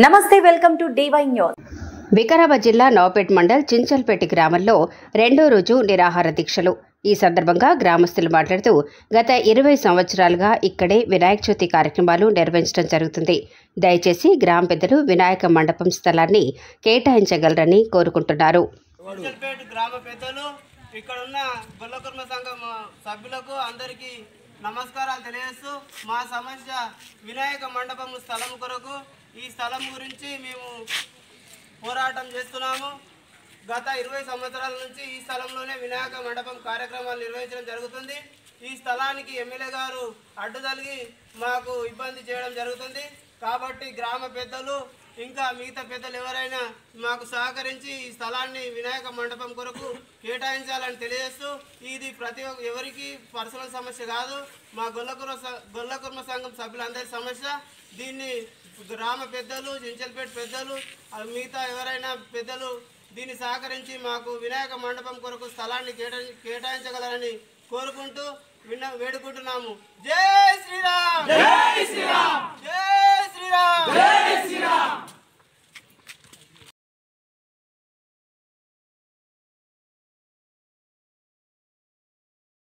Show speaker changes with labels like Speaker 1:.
Speaker 1: నమస్తే welcome to DY news.
Speaker 2: Vikarabad జిల్లా నవపేట్ మండల్ చించల్పేట గ్రామంలో రెండో రోజు నిరాహార దీక్షలు। ఈ సందర్భంగా గ్రామస్తులు మాట్లాడుతూ గత 20 సంవత్సరాలుగా ఇక్కడే వినాయక చవితి కార్యక్రమాలు నిర్వహించడం జరుగుతుంది। దయచేసి గ్రామ పెద్దలు వినాయక మండపం స్థలాన్ని కేటాయించగలరని కోరుకుంటున్నారు।
Speaker 3: చించల్పేట గ్రామ పెద్దలు ఇక్కడ ఉన్న గొల్లకుర్మ సంఘం సభ్యులకు అందరికీ నమస్కారాలు తెలియజేస్తూ మా సమస్య వినాయక మండపం స్థలం కొరకు ఈ స్థలం గురించి మేము పోరాటం చేస్తున్నాము। గత 20 సంవత్సరాల నుంచి ఈ స్థలంలోనే వినాయక మండపం కార్యక్రమాలు నిర్వహించడం జరుగుతుంది। ఈ స్థలానికి ఎమ్మెల్యే గారు అడ్డుతలిగి మాకు ఇబ్బంది చేయడం జరుగుతుంది। కాబట్టి గ్రామ పెద్దలు ఇంకా మిగతా పెద్దలు ఎవరైనా మాకు సహకరించి ఈ స్థలాన్ని వినాయక మండపం కొరకు కేటాయించాలని తెలియజేస్తూ ఇది ప్రతి ఎవరికి పర్సనల్ సమస్య కాదు, మా గొల్లకుర్మ సంఘం సభ్యులందరి సమస్య। దీన్ని గ్రామ పెద్దలు చించల్పేట పెద్దలు మిగతా ఎవరైనా పెద్దలు దీన్ని సహకరించి మాకు వినాయక మండపం కొరకు స్థలాన్ని కేటాయించగలరని కోరుకుంటూ వేడుకుంటున్నాము। జై శ్రీరామ్, జై శ్రీరామ్, జై శ్రీరామ్, జై శ్రీరామ్।